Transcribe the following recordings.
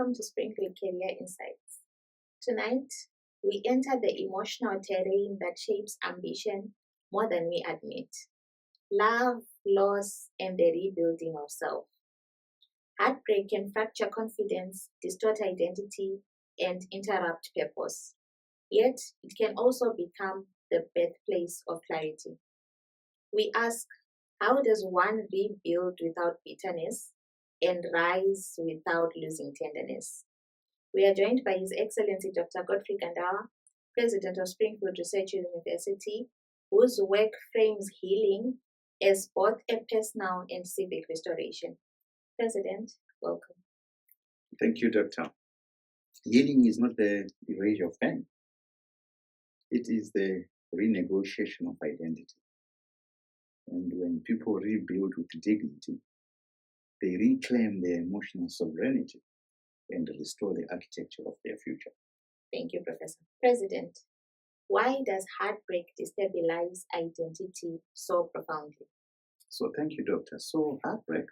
welcome to Springfield Career Insights. Tonight, we enter the emotional terrain that shapes ambition more than we admit. Love, loss, and the rebuilding of self. Heartbreak can fracture confidence, distort identity, and interrupt purpose. Yet, it can also become the birthplace of clarity. We ask, how does one rebuild without bitterness and rise without losing tenderness? We are joined by His Excellency Dr. Godfrey Gandawa, President of Springfield Research University, whose work frames healing as both a personal and civic restoration. President, welcome. Thank you, Doctor. Healing is not the erasure of pain. It is the renegotiation of identity. And when people rebuild with dignity, they reclaim their emotional sovereignty and restore the architecture of their future. Thank you, Professor. President, why does heartbreak destabilize identity so profoundly? So thank you, Doctor. So heartbreak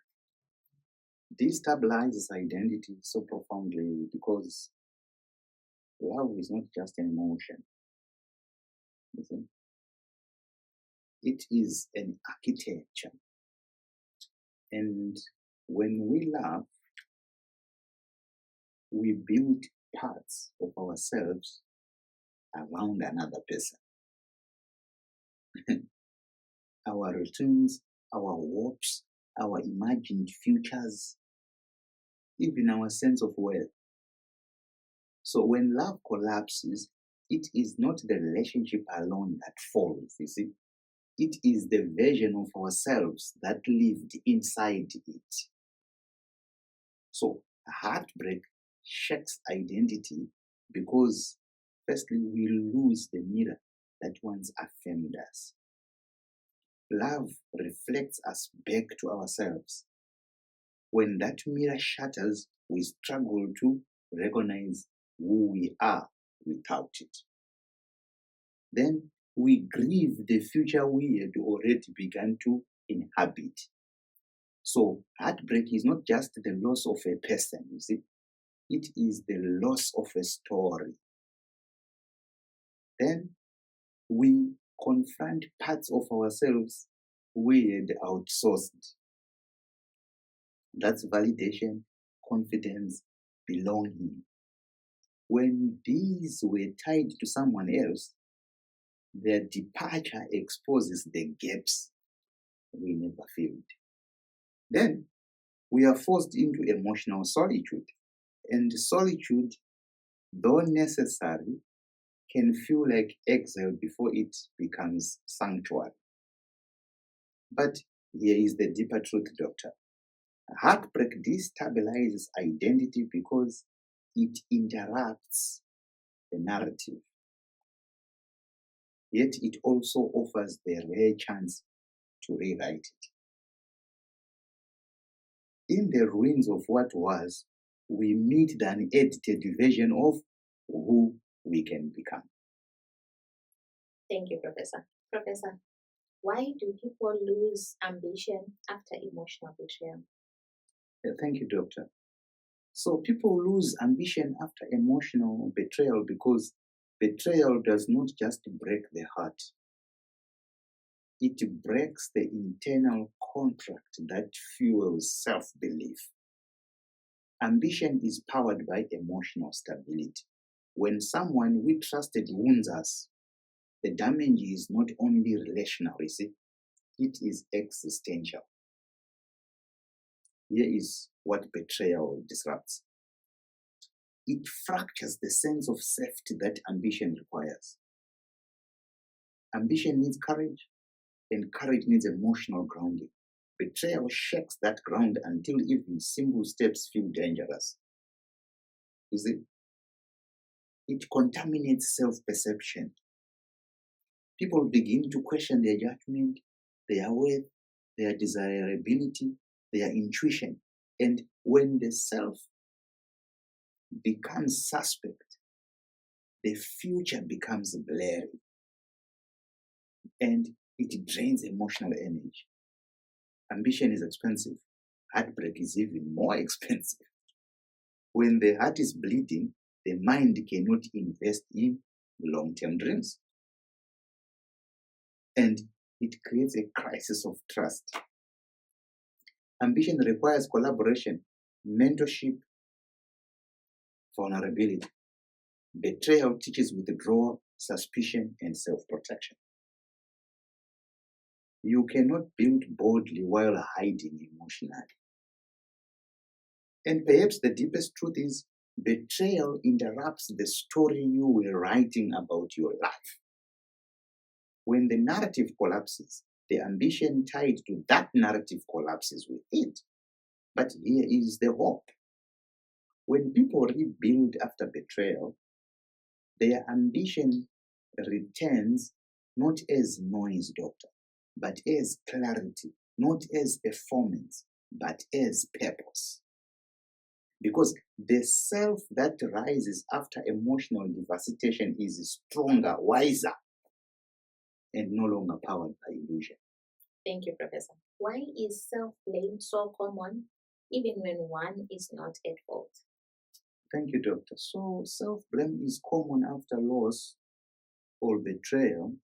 destabilizes identity so profoundly because love is not just an emotion. Listen. It is an architecture. And when we love, we build parts of ourselves around another person. Our routines, our hopes, our imagined futures, even our sense of worth. So when love collapses, it is not the relationship alone that falls, you see. It is the version of ourselves that lived inside it. So heartbreak shakes identity because firstly, we lose the mirror that once affirmed us. Love reflects us back to ourselves. When that mirror shatters, we struggle to recognize who we are without it. Then we grieve the future we had already begun to inhabit. So heartbreak is not just the loss of a person, you see. It is the loss of a story. Then we confront parts of ourselves we had outsourced. That's validation, confidence, belonging. When these were tied to someone else, their departure exposes the gaps we never filled. Then we are forced into emotional solitude. And solitude, though necessary, can feel like exile before it becomes sanctuary. But here is the deeper truth, Doctor. Heartbreak destabilizes identity because it interrupts the narrative. Yet it also offers the rare chance to rewrite it. In the ruins of what was, we meet the unedited version of who we can become. Thank you, Professor. Professor, why do people lose ambition after emotional betrayal? Thank you, Doctor. So people lose ambition after emotional betrayal because betrayal does not just break the heart. It breaks the internal contract that fuels self-belief. Ambition is powered by emotional stability. When someone we trusted wounds us, the damage is not only relational, you see, it is existential. Here is what betrayal disrupts. It fractures the sense of safety that ambition requires. Ambition needs courage, and courage needs emotional grounding. Betrayal shakes that ground until even simple steps feel dangerous. You see, it contaminates self-perception. People begin to question their judgment, their worth, their desirability, their intuition. And when the self becomes suspect, the future becomes blurry. And it drains emotional energy. Ambition is expensive. Heartbreak is even more expensive. When the heart is bleeding, the mind cannot invest in long-term dreams. And it creates a crisis of trust. Ambition requires collaboration, mentorship, vulnerability. Betrayal teaches withdrawal, suspicion, and self-protection. You cannot build boldly while hiding emotionally. And perhaps the deepest truth is betrayal interrupts the story you were writing about your life. When the narrative collapses, the ambition tied to that narrative collapses with it. But here is the hope. When people rebuild after betrayal, their ambition returns not as noise, doctor, but as clarity, not as performance, but as purpose. Because the self that rises after emotional devastation is stronger, wiser, and no longer powered by illusion. Thank you, Professor. Why is self-blame so common, even when one is not at fault? Thank you, Doctor. So self-blame is common after loss or betrayal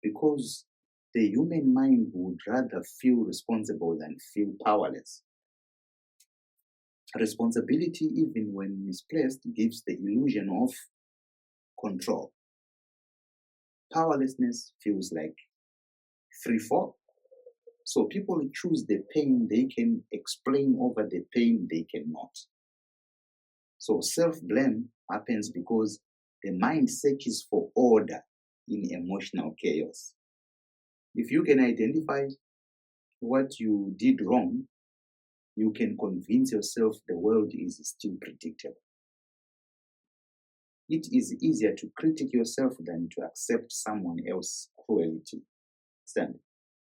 because the human mind would rather feel responsible than feel powerless. Responsibility, even when misplaced, gives the illusion of control. Powerlessness feels like free fall. So people choose the pain they can explain over the pain they cannot. So self-blame happens because the mind searches for order in emotional chaos. If you can identify what you did wrong, you can convince yourself the world is still predictable. It is easier to critique yourself than to accept someone else's cruelty.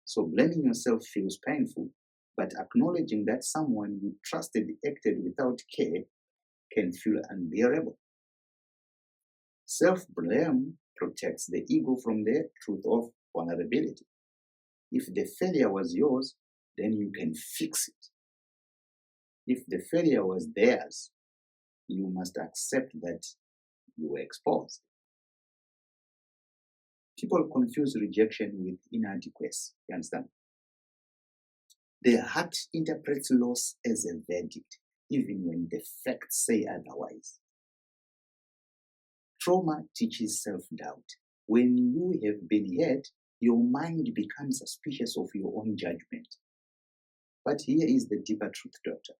So blaming yourself feels painful, but acknowledging that someone you trusted acted without care can feel unbearable. Self-blame protects the ego from the truth of vulnerability. If the failure was yours, then you can fix it. If the failure was theirs, you must accept that you were exposed. People confuse rejection with inadequacy. You understand? Their heart interprets loss as a verdict, even when the facts say otherwise. Trauma teaches self-doubt. When you have been hurt, your mind becomes suspicious of your own judgment. But here is the deeper truth, doctor.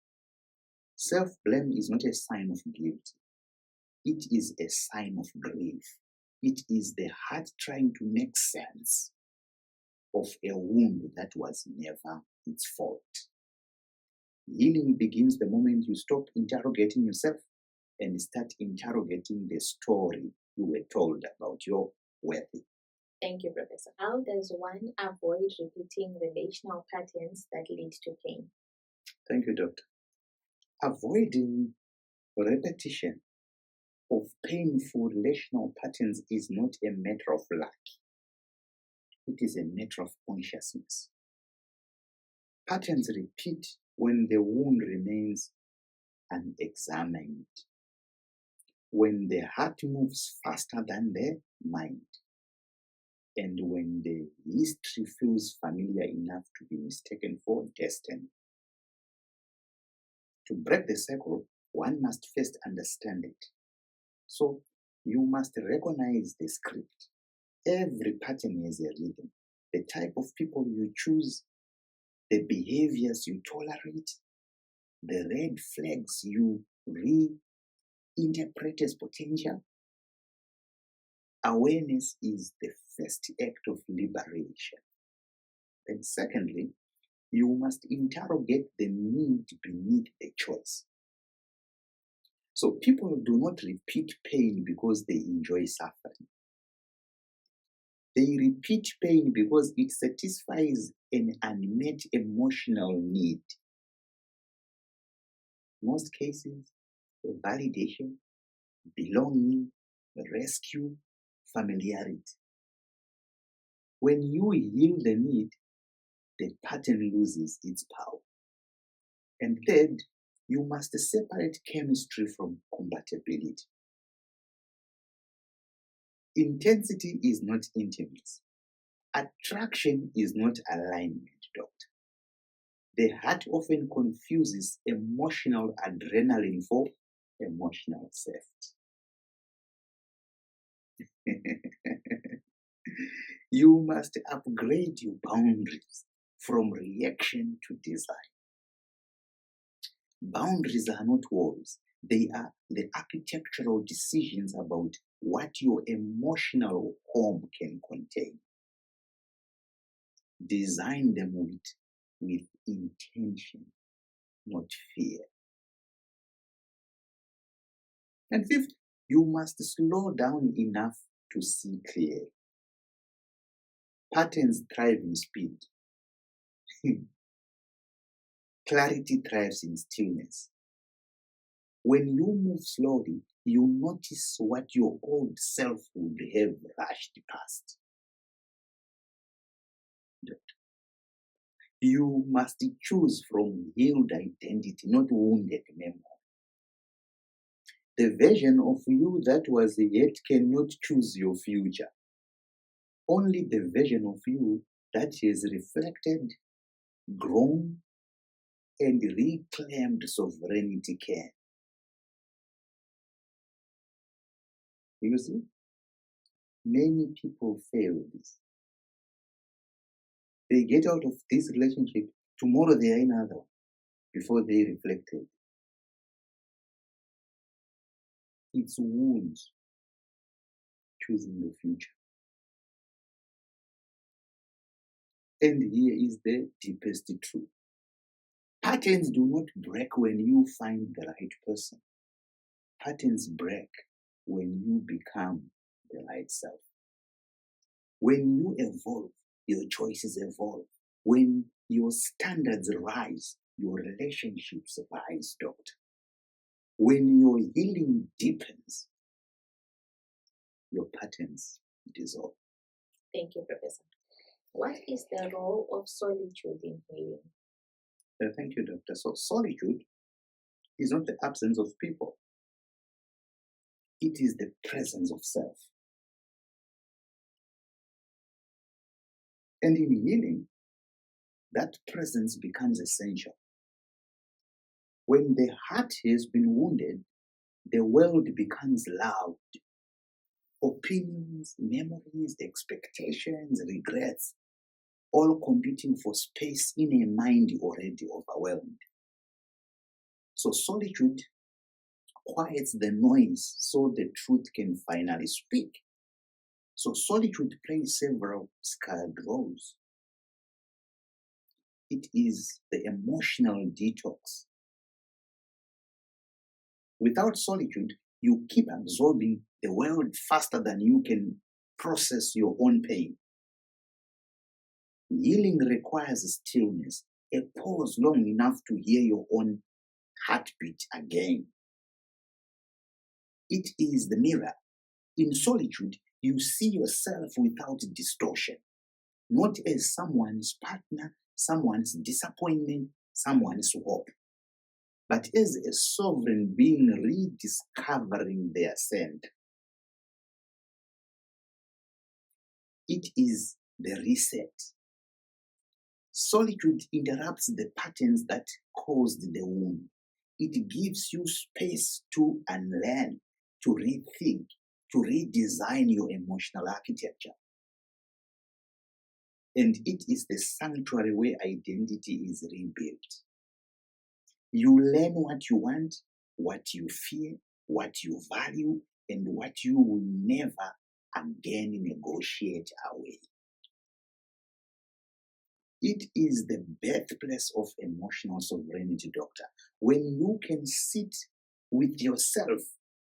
Self-blame is not a sign of guilt. It is a sign of grief. It is the heart trying to make sense of a wound that was never its fault. Healing begins the moment you stop interrogating yourself and start interrogating the story you were told about your worth. Thank you, Professor. How does one avoid repeating relational patterns that lead to pain? Thank you, Doctor. Avoiding repetition of painful relational patterns is not a matter of luck. It is a matter of consciousness. Patterns repeat when the wound remains unexamined, when the heart moves faster than the mind, and when the history feels familiar enough to be mistaken for destiny. To break the cycle, one must first understand it. So you must recognize the script. Every pattern has a rhythm. The type of people you choose, the behaviors you tolerate, the red flags you reinterpret as potential. Awareness is the first act of liberation. And secondly, you must interrogate the need beneath the choice. So people do not repeat pain because they enjoy suffering. They repeat pain because it satisfies an unmet emotional need. In most cases, validation, belonging, rescue, familiarity. When you heal the need, the pattern loses its power. And third, You must separate chemistry from compatibility. Intensity is not intimacy. Attraction is not alignment, doctor. The heart often confuses emotional adrenaline for emotional safety. You must upgrade your boundaries from reaction to design. Boundaries are not walls, they are the architectural decisions about what your emotional home can contain. Design them with intention, not fear. And fifth, you must slow down enough to see clearly. Patterns thrive in speed. Clarity thrives in stillness. When you move slowly, you notice what your old self would have rushed past. You must choose from healed identity, not wounded memory. The version of you that was yet cannot choose your future. Only the version of you that is reflected, grown, and reclaimed sovereignty can. You see, many people fail this. They get out of this relationship, tomorrow they are in another one, before they reflected. It's wounds choosing the future. And here is the deepest truth. Patterns do not break when you find the right person. Patterns break when you become the right self. When you evolve, your choices evolve. When your standards rise, your relationships rise, doctor. When your healing deepens, your patterns dissolve. Thank you, Professor. What is the role of solitude in healing? Thank you, doctor. So solitude is not the absence of people. It is the presence of self. And in healing, that presence becomes essential. When the heart has been wounded, the world becomes loud. Opinions, memories, expectations, regrets, all competing for space in a mind already overwhelmed. So solitude quiets the noise so the truth can finally speak. So solitude plays several scared roles. It is the emotional detox. Without solitude, you keep absorbing the world faster than you can process your own pain. Healing requires stillness, a pause long enough to hear your own heartbeat again. It is the mirror. In solitude, you see yourself without distortion, not as someone's partner, someone's disappointment, someone's hope, but as a sovereign being rediscovering their scent. It is the reset. Solitude interrupts the patterns that caused the wound. It gives you space to unlearn, to rethink, to redesign your emotional architecture. And it is the sanctuary where identity is rebuilt. You learn what you want, what you fear, what you value, and what you will never again negotiate away. It is the birthplace of emotional sovereignty, doctor. When you can sit with yourself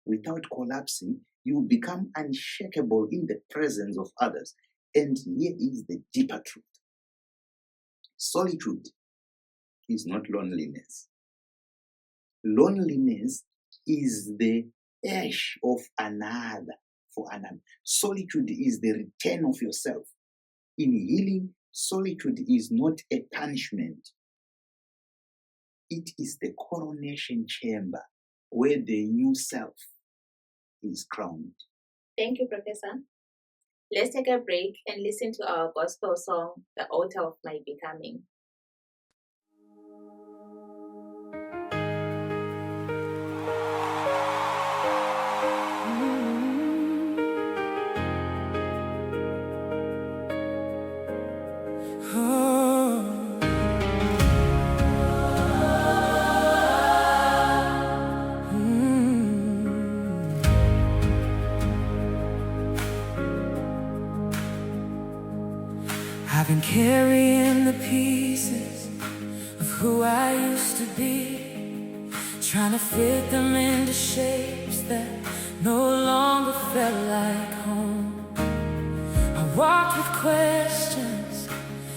without collapsing, you become unshakable in the presence of others. And here is the deeper truth. Solitude is not loneliness. Loneliness is the ash of another for another. Solitude is the return of yourself. In healing, solitude is not a punishment. It is the coronation chamber where the new self is crowned. Thank you, Professor. Let's take a break and listen to our gospel song, The Altar of My Becoming. I've been carrying the pieces of who I used to be, trying to fit them into shapes that no longer felt like home. I walked with questions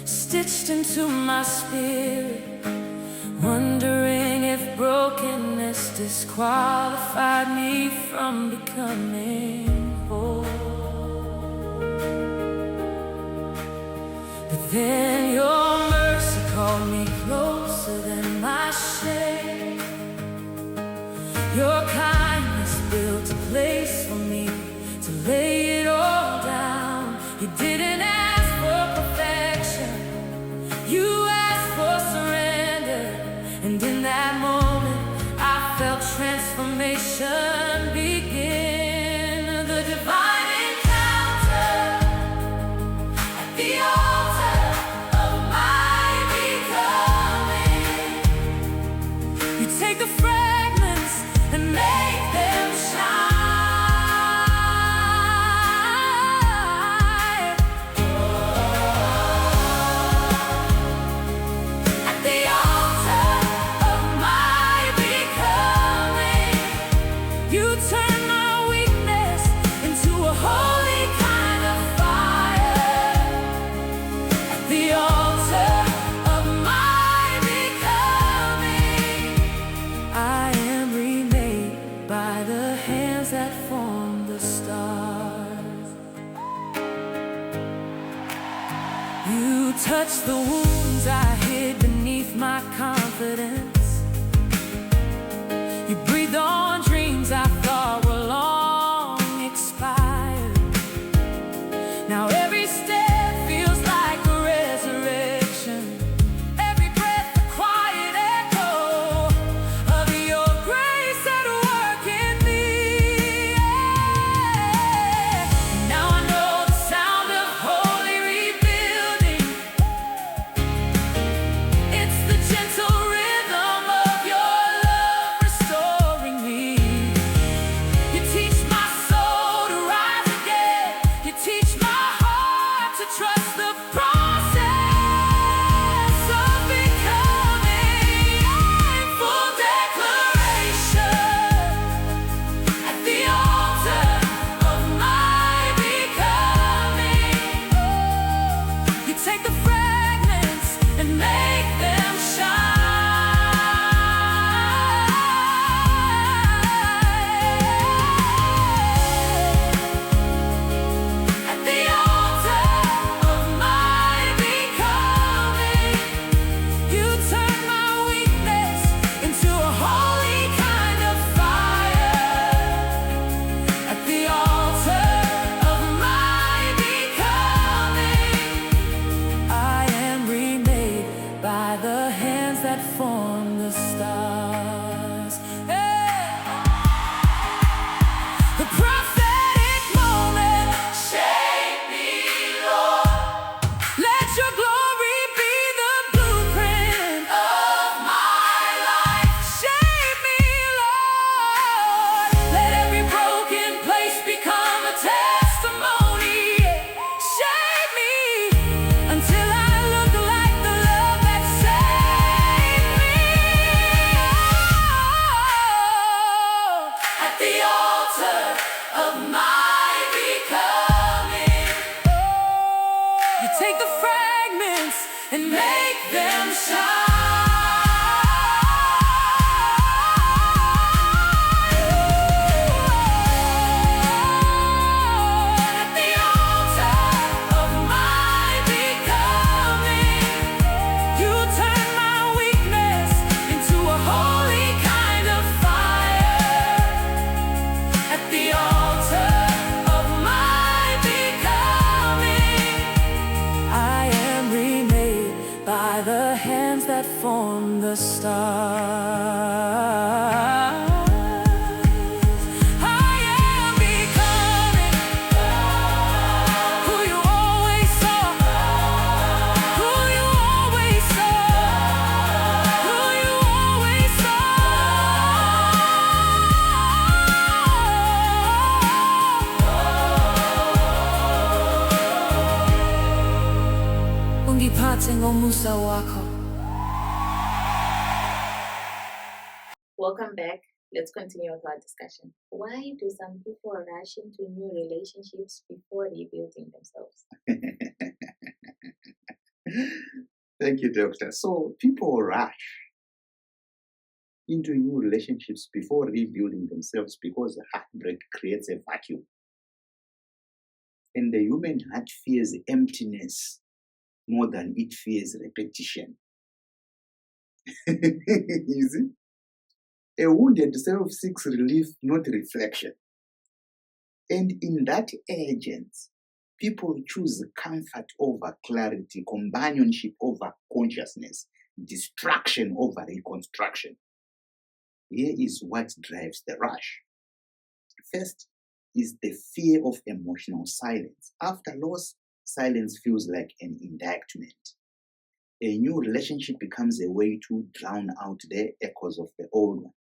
stitched into my spirit, wondering if brokenness disqualified me from becoming whole. Then your mercy called me closer than my shame. Your kindness built a place for me to lay it all down. You didn't ask for perfection, you asked for surrender. And in that moment I felt transformation begin. The divine encounter at the altar. Take the fragments and make them shine. At the altar of my becoming, you turn my weakness into a holy kind of fire. At the altar of my becoming, I am remade by the hands that form the stars. You touched the wounds I hid beneath my confidence. You breathed on dreams I thought were long expired. Now every step feels like a resurrection. Every breath a quiet echo of your grace at work in me. And now I know the sound of holy rebuilding. It's the gentle rhythm of your love restoring me. You teach my soul to rise again. You teach my heart to trust the process of becoming. In full declaration at the altar of my becoming. You take the fragments and make them shine. At the altar of my becoming, you turn my weakness into a holy kind of fire. At the altar of my becoming, I am remade by the hands that form the stars. The prophetic moment, shape me, Lord. Let your glory be the blueprint of my life. Shape me, Lord. Let every broken place become a testimony. Shape me until I look like the love that saved me. the stars. I am becoming who you always saw, who you always saw, who you always saw. Ungiphathe ngomusa wakho. Welcome back. Let's continue with our discussion. Why do some people rush into new relationships before rebuilding themselves? Thank you, Doctor. So people rush into new relationships before rebuilding themselves because heartbreak creates a vacuum. And the human heart fears emptiness more than it fears repetition. You see? A wounded self seeks relief, not reflection. And in that urgency, people choose comfort over clarity, companionship over consciousness, distraction over reconstruction. Here is what drives the rush. First is the fear of emotional silence. After loss, silence feels like an indictment. A new relationship becomes a way to drown out the echoes of the old one.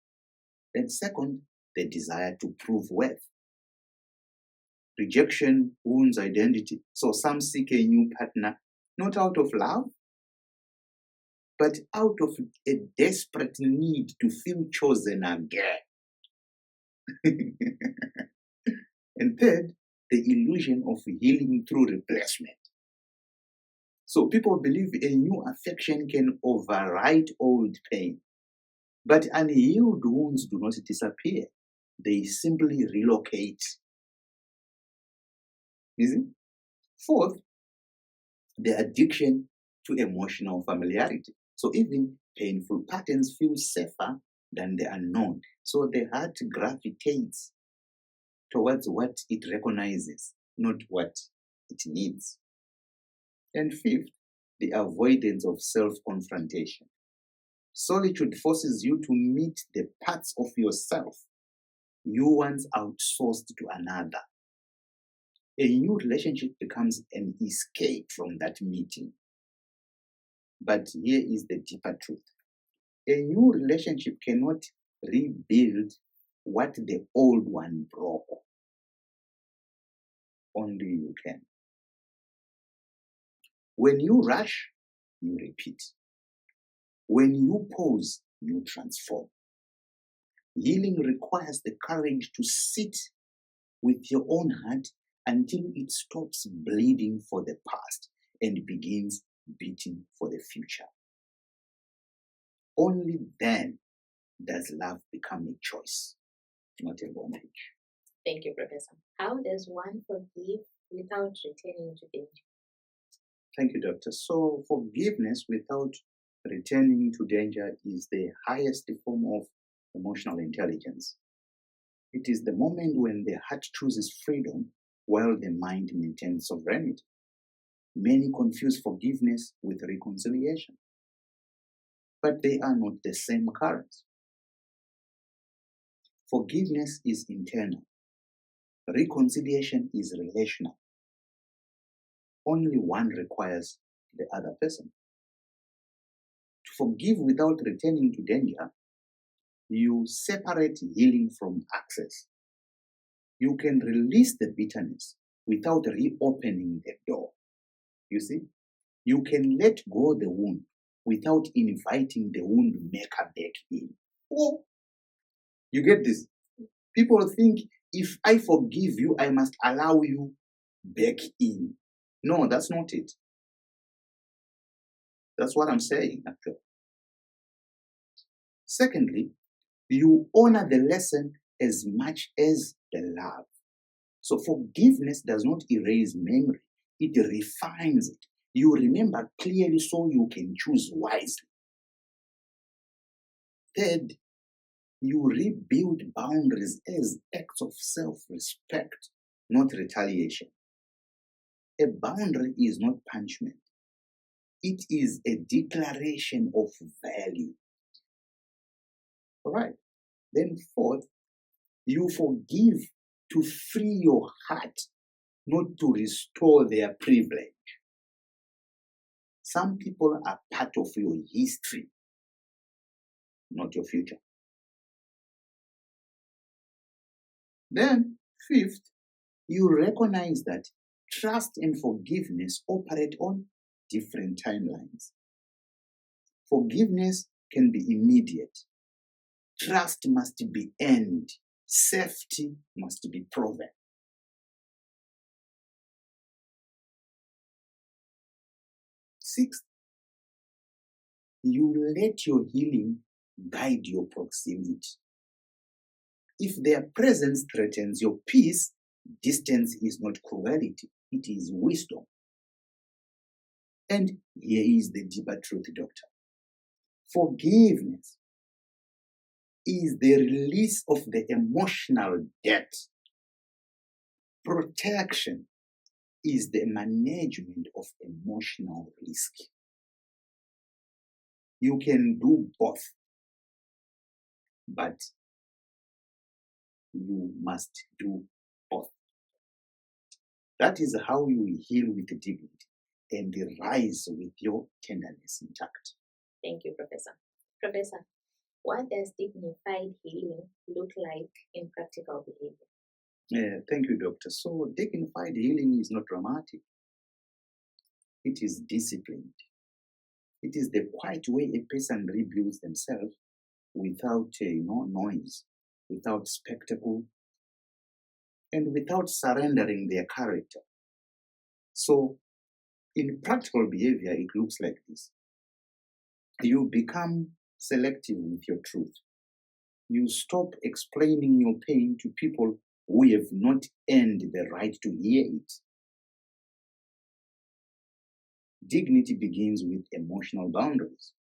Then second, the desire to prove worth. Rejection wounds identity. So some seek a new partner, not out of love, but out of a desperate need to feel chosen again. And third, the illusion of healing through replacement. So people believe a new affection can override old pain. But unhealed wounds do not disappear. They simply relocate. You see? Fourth, the addiction to emotional familiarity. So even painful patterns feel safer than the unknown. So the heart gravitates towards what it recognizes, not what it needs. And fifth, the avoidance of self-confrontation. Solitude forces you to meet the parts of yourself you once outsourced to another. A new relationship becomes an escape from that meeting. But here is the deeper truth. A new relationship cannot rebuild what the old one broke. Only you can. When you rush, you repeat. When you pause, you transform. Healing requires the courage to sit with your own heart until it stops bleeding for the past and begins beating for the future. Only then does love become a choice, not a bondage. Thank you, Professor. How does one forgive without returning to danger? Thank you, Doctor. So forgiveness without returning to danger is the highest form of emotional intelligence. It is the moment when the heart chooses freedom while the mind maintains sovereignty. Many confuse forgiveness with reconciliation, but they are not the same currents. Forgiveness is internal. Reconciliation is relational. Only one requires the other person. To forgive without returning to danger, you separate healing from access. You can release the bitterness without reopening the door. You see, you can let go the wound without inviting the wound maker back in. Oh, you get this? People think if I forgive you, I must allow you back in. No, that's not it. That's what I'm saying, actually. Secondly, you honor the lesson as much as the love. So forgiveness does not erase memory. It refines it. You remember clearly so you can choose wisely. Third, you rebuild boundaries as acts of self-respect, not retaliation. A boundary is not punishment. It is a declaration of value. All right. Then fourth, you forgive to free your heart, not to restore their privilege. Some people are part of your history, not your future. Then, fifth, you recognize that trust and forgiveness operate on different timelines. Forgiveness can be immediate. Trust must be earned. Safety must be proven. Sixth, you let your healing guide your proximity. If their presence threatens your peace, distance is not cruelty, it is wisdom. And here is the deeper truth, doctor. Forgiveness is the release of the emotional debt. Protection is the management of emotional risk. You can do both, but you must do both. That is how you heal with dignity and rise with your tenderness intact. Thank you, Professor. Professor, what does dignified healing look like in practical behavior? Thank you, doctor. So dignified healing is not dramatic. It is disciplined. It is the quiet way a person rebuilds themselves without noise, without spectacle, and without surrendering their character. So in practical behavior, it looks like this. You become selective with your truth. You stop explaining your pain to people who have not earned the right to hear it. Dignity begins with emotional boundaries.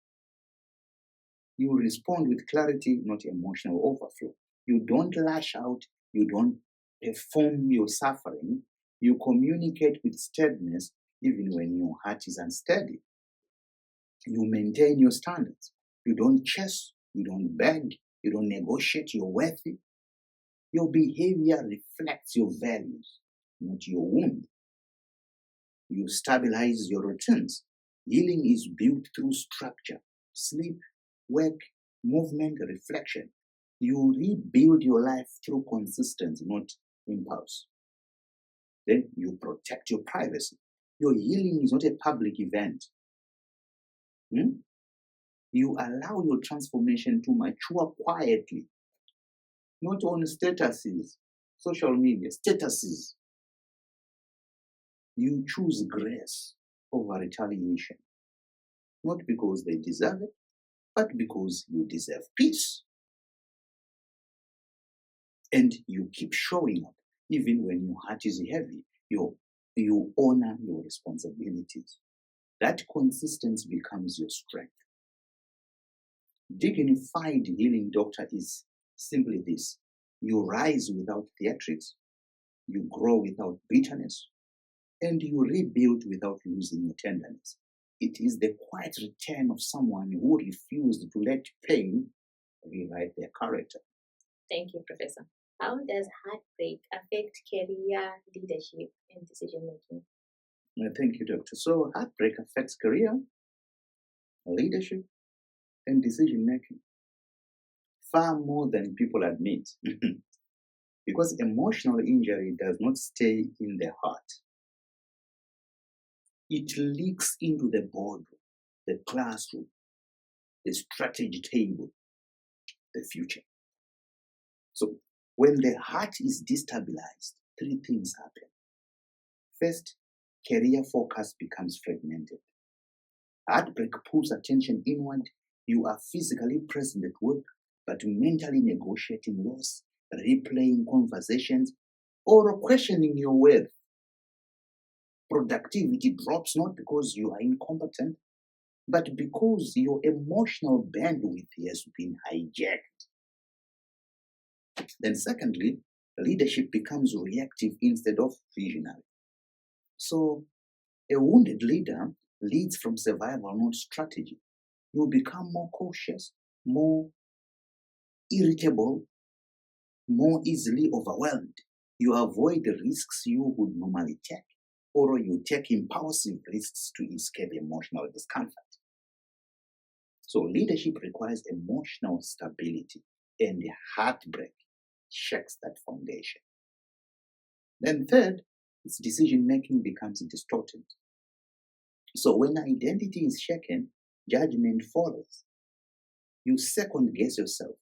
You respond with clarity, not emotional overflow. You don't lash out. You don't perform your suffering. You communicate with steadiness even when your heart is unsteady. You maintain your standards. You don't chase. You don't beg. You don't negotiate. You're worthy. Your behavior reflects your values, not your wound. You stabilize your routines. Healing is built through structure, sleep, work, movement, reflection. You rebuild your life through consistency, not impulse. Then you protect your privacy. Your healing is not a public event. You allow your transformation to mature quietly, not on statuses, social media, statuses. You choose grace over retaliation, not because they deserve it, but because you deserve peace. And you keep showing up even when your heart is heavy. You honor your responsibilities. That consistency becomes your strength. Dignified healing, doctor, is simply this. You rise without theatrics, you grow without bitterness, and you rebuild without losing your tenderness. It is the quiet return of someone who refused to let pain rewrite their character. Thank you, Professor. How does heartbreak affect career, leadership, and decision making? Thank you, doctor. So heartbreak affects career, leadership, and decision making far more than people admit. Because emotional injury does not stay in the heart. It leaks into the boardroom, the classroom, the strategy table, the future. So when the heart is destabilized, three things happen. First, career focus becomes fragmented. Heartbreak pulls attention inward. You are physically present at work, but mentally negotiating loss, replaying conversations, or questioning your worth. Productivity drops not because you are incompetent, but because your emotional bandwidth has been hijacked. Then secondly, leadership becomes reactive instead of visionary. So a wounded leader leads from survival, not strategy. You become more cautious, more irritable, more easily overwhelmed. You avoid the risks you would normally take, or you take impulsive risks to escape emotional discomfort. So leadership requires emotional stability, and heartbreak shakes that foundation. Then third, its decision-making becomes distorted. So when identity is shaken, judgment follows. You second-guess yourself.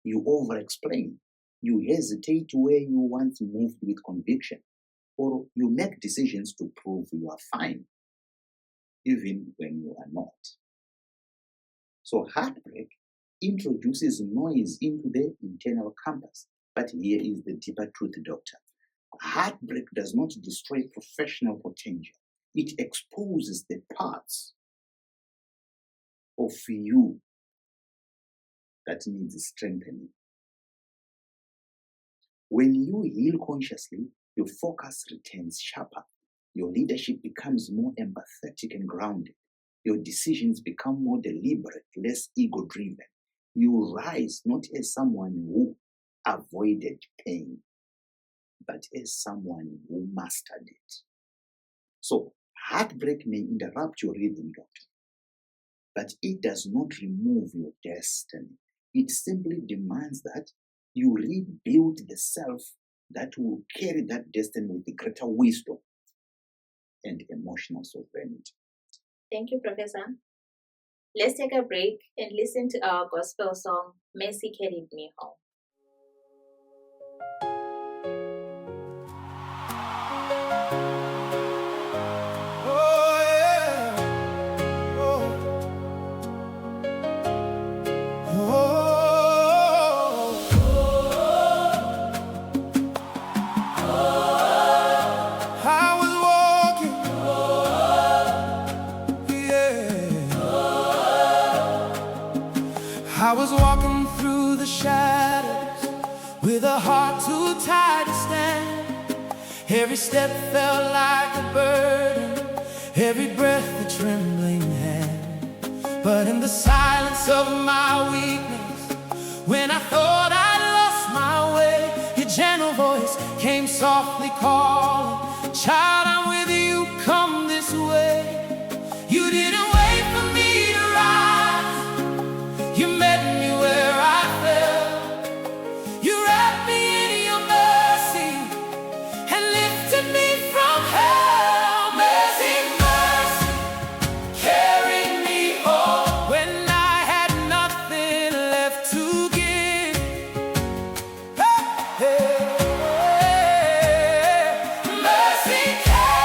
You over-explain. You hesitate where you once moved with conviction, or you make decisions to prove you are fine, even when you are not. So heartbreak introduces noise into the internal compass. But here is the deeper truth, doctor. Heartbreak does not destroy professional potential. It exposes the parts of you that needs strengthening. When you heal consciously, your focus returns sharper. Your leadership becomes more empathetic and grounded. Your decisions become more deliberate, less ego-driven. You rise not as someone who avoided pain, but as someone who mastered it. So, heartbreak may interrupt your rhythm, doctor, but it does not remove your destiny. It simply demands that you rebuild the self that will carry that destiny with greater wisdom and emotional sovereignty. Thank you, Professor. Let's take a break and listen to our gospel song, Mercy Carried Me Home. I was walking through the shadows with a heart too tired to stand. Every step felt like a burden, every breath a trembling hand. But in the silence of my weakness, when I thought I'd lost my way, your gentle voice came softly calling, "Child, I'm with you, come this way." You didn't wait for me to rise, you met me where I fell. You wrapped me in your mercy and lifted me from hell. Mercy, mercy, carried me home when I had nothing left to give. Hey, hey, hey. Mercy carried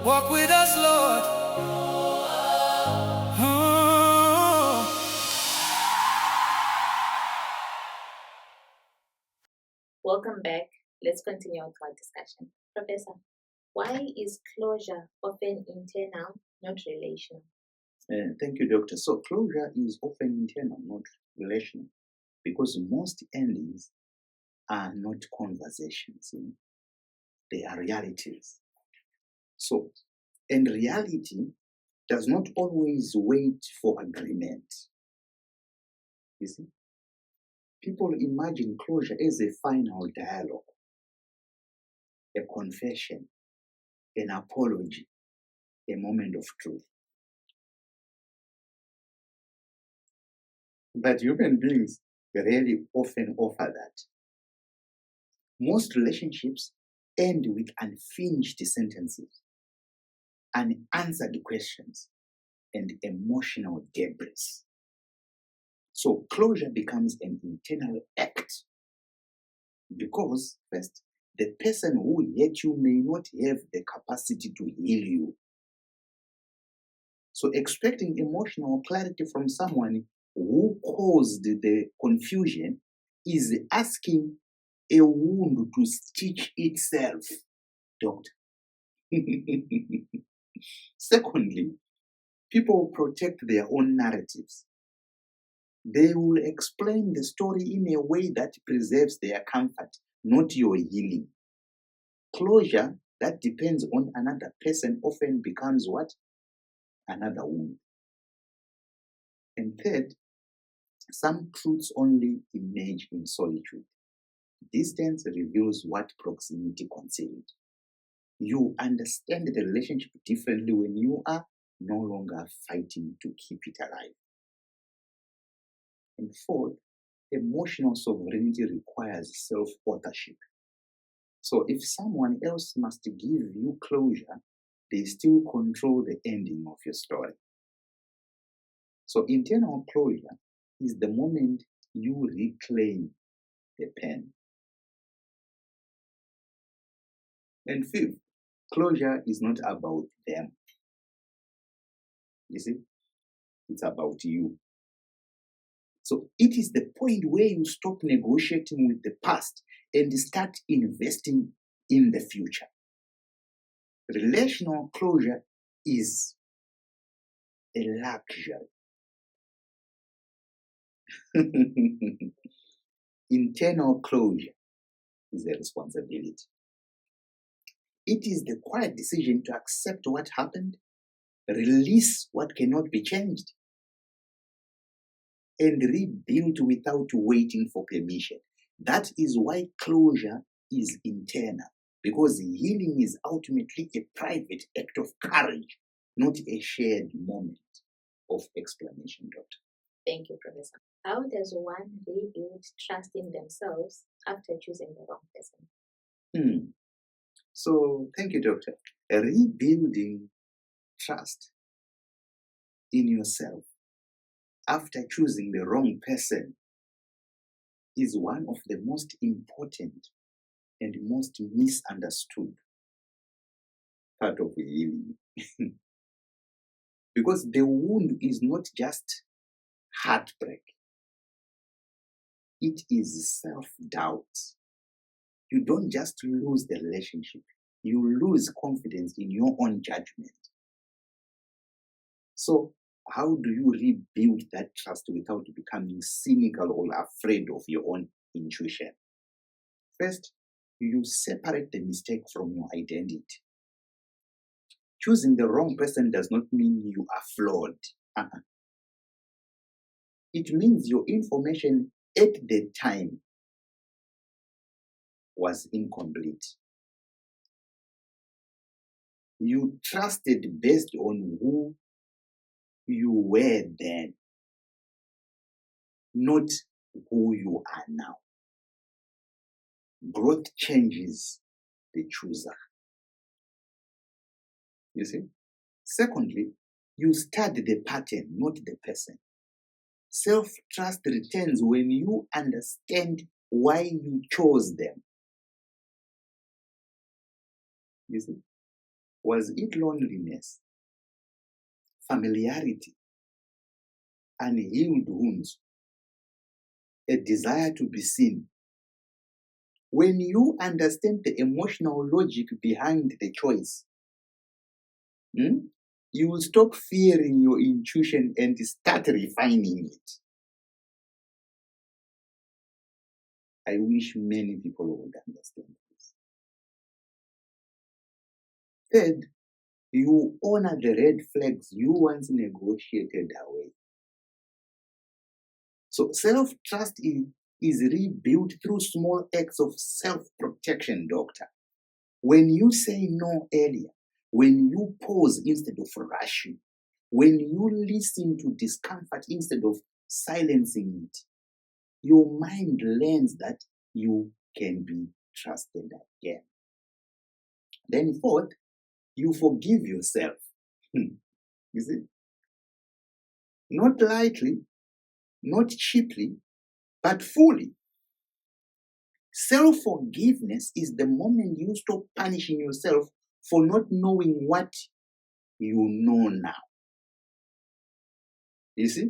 Walk with us, Lord. Oh. Welcome back. Let's continue with our discussion. Professor, why is closure often internal, not relational? Thank you, Doctor. So closure is often internal, not relational, because most endings are not conversations. They are realities. So, and reality does not always wait for agreement. You see? People imagine closure as a final dialogue, a confession, an apology, a moment of truth. But human beings really often offer that. Most relationships end with unfinished sentences, unanswered questions, and emotional debris. So closure becomes an internal act because, first, the person who hurt you may not have the capacity to heal you. So expecting emotional clarity from someone who caused the confusion is asking a wound to stitch itself, doctor. Secondly, people protect their own narratives. They will explain the story in a way that preserves their comfort, not your healing. Closure that depends on another person often becomes what? Another wound. And third, some truths only emerge in solitude. Distance reveals what proximity concealed. You understand the relationship differently when you are no longer fighting to keep it alive. And fourth, emotional sovereignty requires self-authorship. So if someone else must give you closure, they still control the ending of your story. So internal closure is the moment you reclaim the pen. And fifth, closure is not about them. You see, it's about you. So it is the point where you stop negotiating with the past and start investing in the future. Relational closure is a luxury. Internal closure is a responsibility. It is the quiet decision to accept what happened, release what cannot be changed, and rebuild without waiting for permission. That is why closure is internal, because healing is ultimately a private act of courage, not a shared moment of explanation, Doctor. Thank you, Professor. How does one rebuild trust in themselves after choosing the wrong person? So, thank you, Doctor. Rebuilding trust in yourself after choosing the wrong person is one of the most important and most misunderstood part of healing. Because the wound is not just heartbreak, it is self-doubt. You don't just lose the relationship, you lose confidence in your own judgment. So, how do you rebuild that trust without becoming cynical or afraid of your own intuition? First, you separate the mistake from your identity. Choosing the wrong person does not mean you are flawed. It means your information at the time was incomplete. You trusted based on who you were then, not who you are now. Growth changes the chooser. You see? Secondly, you study the pattern, not the person. Self-trust returns when you understand why you chose them. You see? Was it loneliness, familiarity, unhealed wounds, a desire to be seen? When you understand the emotional logic behind the choice, you will stop fearing your intuition and start refining it. I wish many people would understand this. Third, you honor the red flags you once negotiated away. So self-trust is rebuilt through small acts of self-protection, doctor. When you say no earlier, when you pause instead of rushing, when you listen to discomfort instead of silencing it, your mind learns that you can be trusted again. Then fourth, you forgive yourself. You see? Not lightly, not cheaply, but fully. Self-forgiveness is the moment you stop punishing yourself for not knowing what you know now. You see?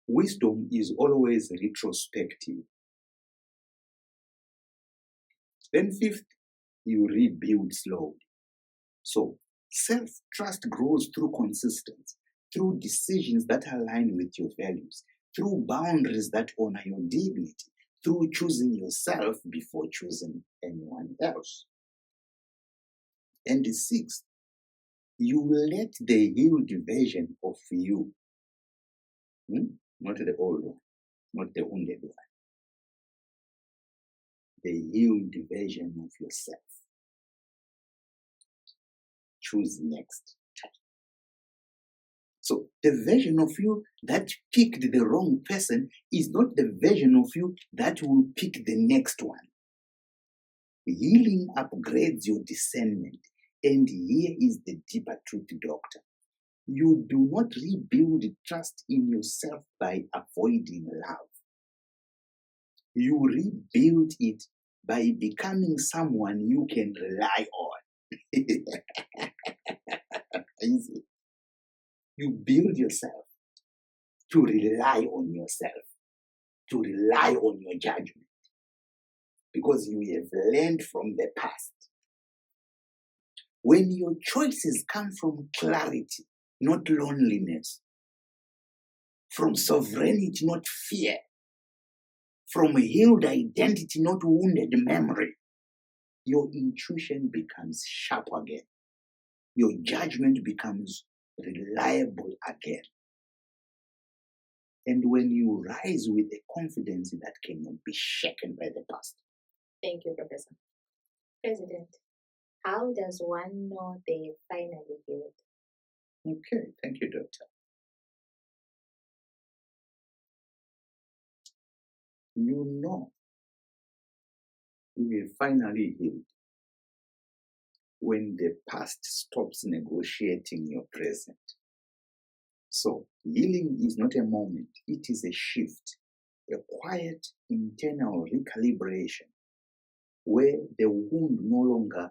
Wisdom is always retrospective. Then fifth, you rebuild slowly. So self-trust grows through consistency, through decisions that align with your values, through boundaries that honor your dignity, through choosing yourself before choosing anyone else. And the sixth, you let the healed version of you, not the old one, not the wounded one, the healed version of yourself, choose next time. So the version of you that picked the wrong person is not the version of you that will pick the next one. Healing upgrades your discernment. And here is the deeper truth, doctor. You do not rebuild trust in yourself by avoiding love. You rebuild it by becoming someone you can rely on. You build yourself to rely on yourself, to rely on your judgment, because you have learned from the past. When your choices come from clarity, not loneliness, from sovereignty, not fear, from healed identity, not wounded memory, your intuition becomes sharp again. Your judgment becomes reliable again. And when you rise with a confidence that cannot be shaken by the past. Thank you, Professor. President, how does one know they finally healed? Okay, thank you, Doctor. You know you have finally healed when the past stops negotiating your present. So healing is not a moment, it is a shift, a quiet internal recalibration where the wound no longer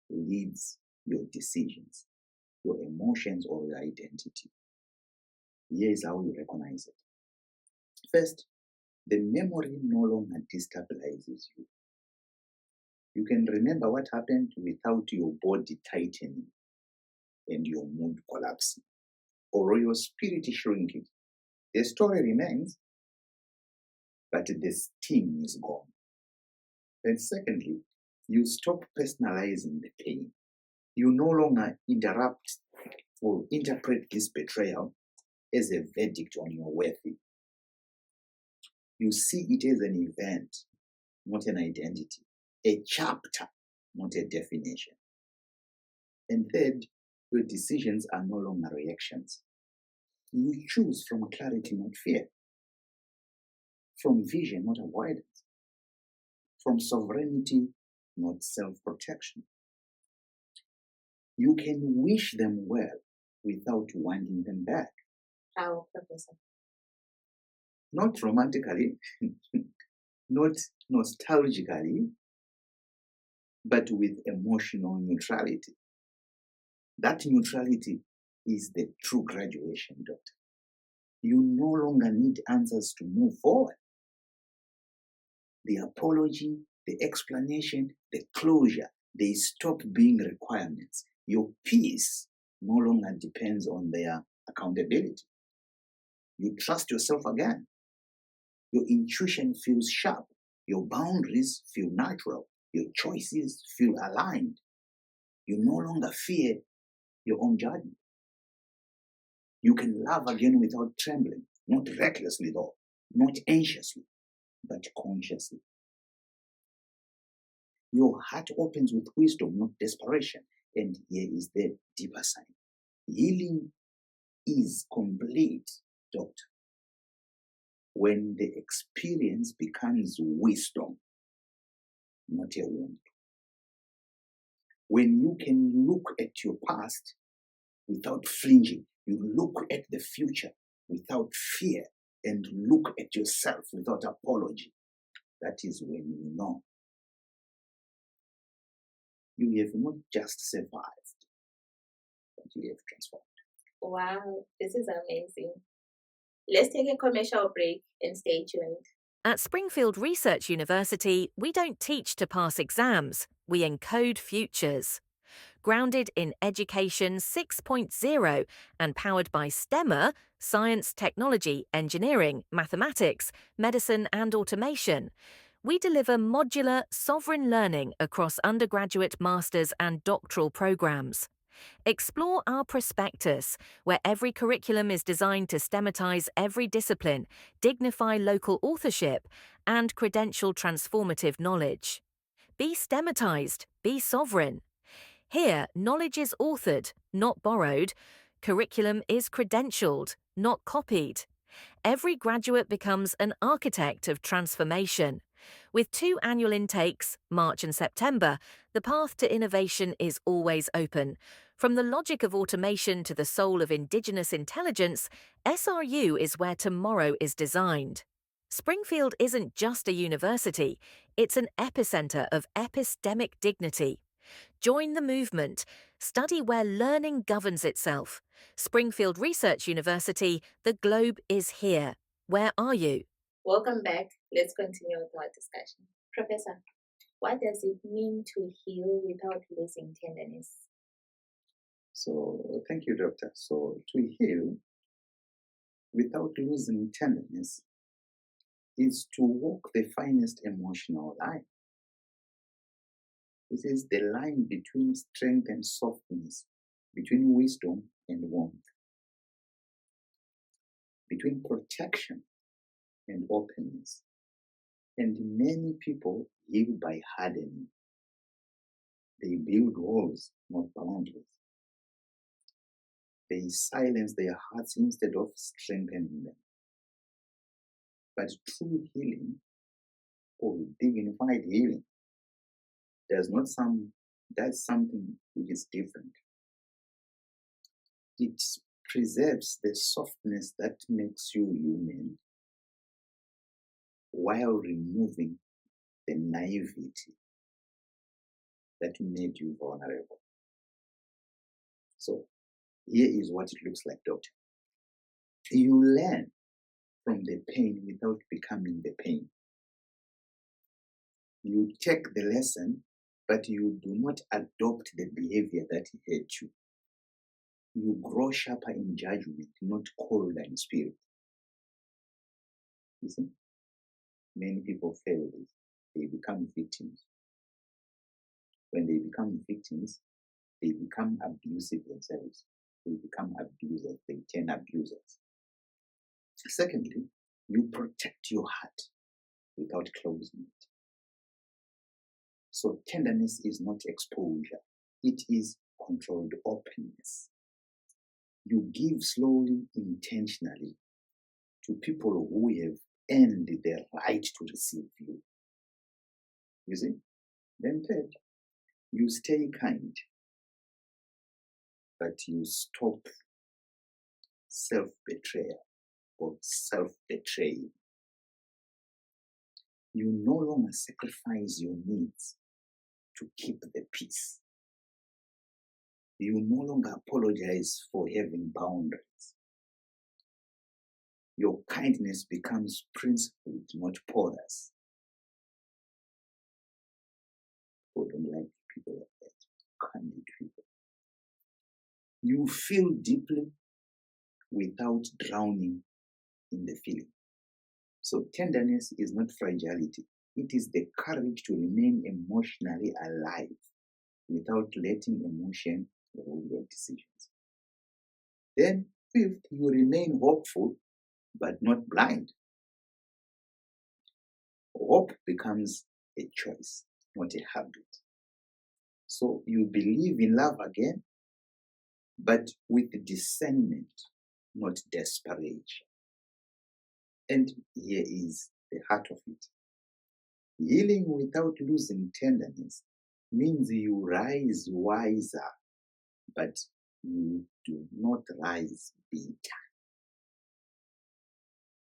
leads your decisions, your emotions, or your identity. Here is how you recognize it. First, the memory no longer destabilizes you. You can remember what happened without your body tightening and your mood collapsing, or your spirit shrinking. The story remains, but the sting is gone. And secondly, you stop personalizing the pain. You no longer interrupt or interpret this betrayal as a verdict on your worth. You see it as an event, not an identity, a chapter, not a definition. And third, your decisions are no longer reactions. You choose from clarity, not fear, from vision, not avoidance, from sovereignty, not self-protection. You can wish them well without wanting them back. How, Professor? Not romantically, not nostalgically, but with emotional neutrality. That neutrality is the true graduation, doctor. You no longer need answers to move forward. The apology, the explanation, the closure, they stop being requirements. Your peace no longer depends on their accountability. You trust yourself again. Your intuition feels sharp. Your boundaries feel natural. Your choices feel aligned. You no longer fear your own judgment. You can love again without trembling, not recklessly though, not anxiously, but consciously. Your heart opens with wisdom, not desperation. And here is the deeper sign. Healing is complete, doctor, when the experience becomes wisdom, not a wound. When you can look at your past without flinching, you look at the future without fear, and look at yourself without apology, that is when you know you have not just survived, but you have transformed. Wow, this is amazing. Let's take a commercial break and stay tuned. At Springfield Research University, we don't teach to pass exams, we encode futures. Grounded in Education 6.0 and powered by STEMmer, science, technology, engineering, mathematics, medicine and automation, we deliver modular, sovereign learning across undergraduate, master's and doctoral programs. Explore our prospectus, where every curriculum is designed to stematize every discipline, dignify local authorship, and credential transformative knowledge. Be stematized, be sovereign. Here, knowledge is authored, not borrowed. Curriculum is credentialed, not copied. Every graduate becomes an architect of transformation. With 2 annual intakes, March and September, the path to innovation is always open. From the logic of automation to the soul of indigenous intelligence, SRU is where tomorrow is designed. Springfield isn't just a university, it's an epicenter of epistemic dignity. Join the movement. Study where learning governs itself. Springfield Research University, the globe is here. Where are you? Welcome back. Let's continue with our discussion. Professor, what does it mean to heal without losing tenderness? So, thank you, doctor. So, to heal without losing tenderness is to walk the finest emotional line. It is the line between strength and softness, between wisdom and warmth, between protection and openness. And many people heal by hardening. They build walls, not boundaries. They silence their hearts instead of strengthening them. But true healing, or dignified healing, does something which is different. It preserves the softness that makes you human while removing the naivety that made you vulnerable. So here is what it looks like, doctor. You learn from the pain without becoming the pain. You take the lesson, but you do not adopt the behavior that hurt you. You grow sharper in judgment, not colder in spirit. You see? Many people fail this. They become victims. When they become victims, they become abusive themselves. They become abusers. They turn abusers. Secondly, you protect your heart without closing it. So tenderness is not exposure. It is controlled openness. You give slowly, intentionally to people who have earned the right to receive you. You see? Then third, you stay kind, but you stop self-betrayal or self-betraying. You no longer sacrifice your needs to keep the peace. You no longer apologize for having boundaries. Your kindness becomes principled, not porous. People don't like people like that, candid people. You feel deeply without drowning in the feeling. So tenderness is not fragility. It is the courage to remain emotionally alive without letting emotion rule your decisions. Then, fifth, you remain hopeful but not blind. Hope becomes a choice, not a habit. So you believe in love again, but with discernment, not desperation. And here is the heart of it. Healing without losing tenderness means you rise wiser, but you do not rise bitter.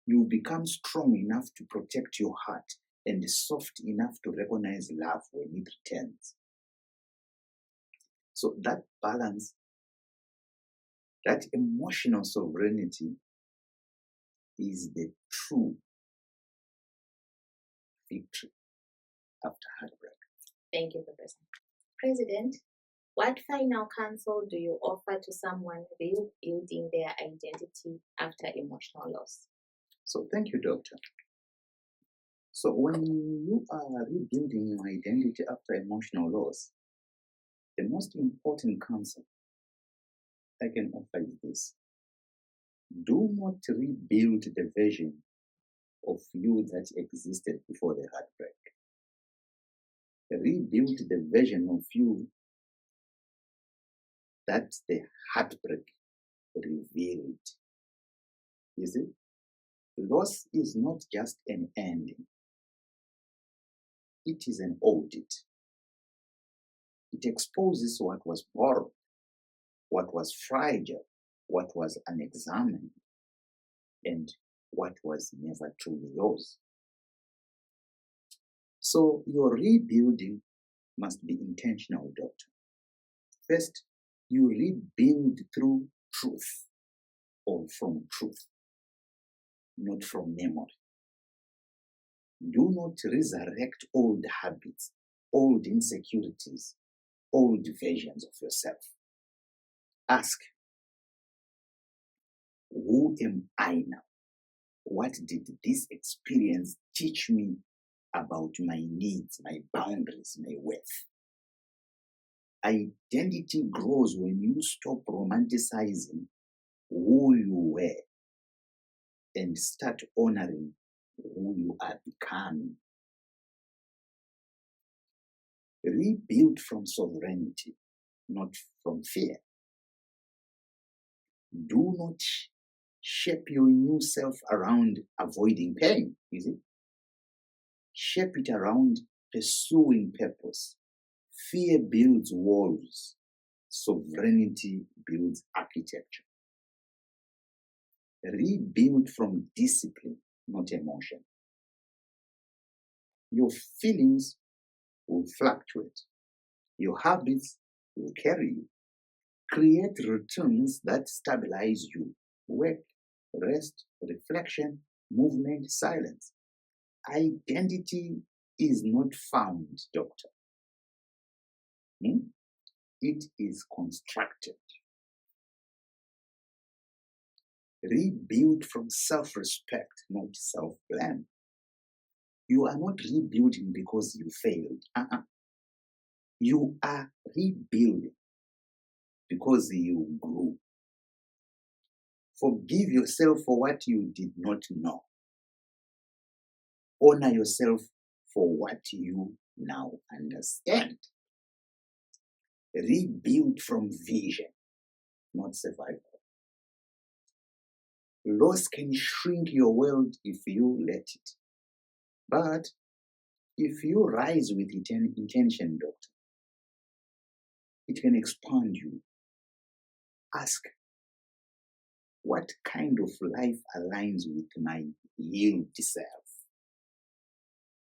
You become strong enough to protect your heart and soft enough to recognize love when it returns. So that balance, that emotional sovereignty is the true victory after heartbreak. Thank you, Professor. President, what final counsel do you offer to someone rebuilding their identity after emotional loss? So thank you, Doctor. So when you are rebuilding your identity after emotional loss, the most important counsel I can offer is this. Do not rebuild the version of you that existed before the heartbreak. Rebuild the version of you that the heartbreak revealed. You see, loss is not just an ending. It is an audit. It exposes what was borrowed, what was fragile, what was unexamined, and what was never truly yours. So your rebuilding must be intentional, Doctor. First, you rebuild through truth or from truth, not from memory. Do not resurrect old habits, old insecurities, old versions of yourself. Ask, who am I now? What did this experience teach me about my needs, my boundaries, my worth? Identity grows when you stop romanticizing who you were and start honoring who you are becoming. Rebuild from sovereignty, not from fear. Do not shape your new self around avoiding pain, is it? Shape it around pursuing purpose. Fear builds walls. Sovereignty builds architecture. Rebuild from discipline, not emotion. Your feelings will fluctuate. Your habits will carry you. Create routines that stabilize you. Work, rest, reflection, movement, silence. Identity is not found, Doctor. It is constructed. Rebuild from self-respect, not self-blame. You are not rebuilding because you failed. You are rebuilding because you grew. Forgive yourself for what you did not know. Honor yourself for what you now understand. Rebuild from vision, not survival. Loss can shrink your world if you let it. But if you rise with intention, Doctor, it can expand you. Ask, what kind of life aligns with my healed self?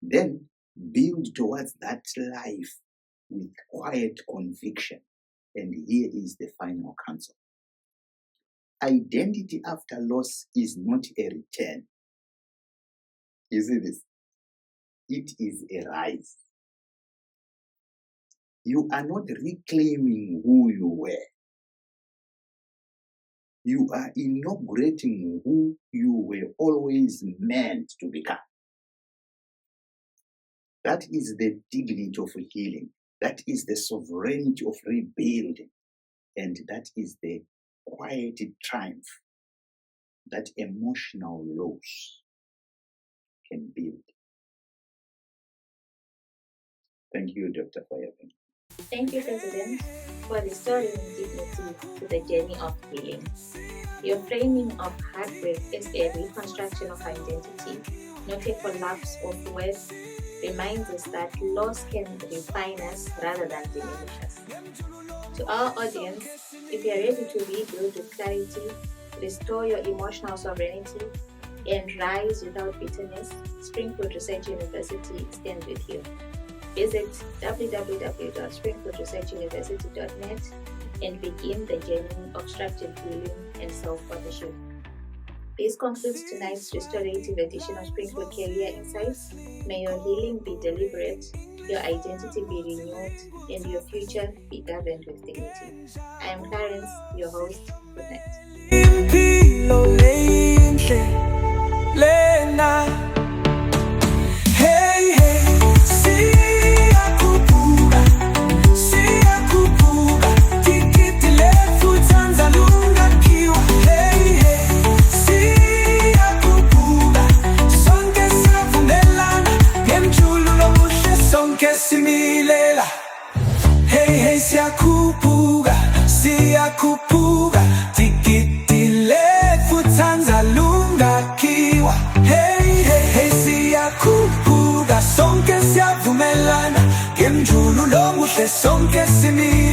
Then build towards that life with quiet conviction, And here is the final counsel. Identity after loss is not a return. You see this? It is a rise. You are not reclaiming who you were. You are inaugurating who you were always meant to become. That is the dignity of healing. That is the sovereignty of rebuilding. And that is the quiet triumph that emotional loss can build. Thank you, Dr. Fayabin. Thank you, President, for restoring dignity to the journey of healing. Your framing of heartbreak is a reconstruction of identity, not a collapse of worth, reminds us that loss can refine us rather than diminish us. To our audience, if you are ready to rebuild with clarity, restore your emotional sovereignty, and rise without bitterness, Springfield Research University stands with you. Visit www.springfieldresearchuniversity.net and begin the journey of structured healing and self-authorship. This concludes tonight's restorative edition of Springfield Career Insights. May your healing be deliberate, your identity be renewed, and your future be governed with dignity. I am Clarence, your host. Good night. Siyakupuga tikiti lefu tanzalunga kiwa hey hey hey siyakupuga sonke siyavumelana ngemjululo muhle sonke simi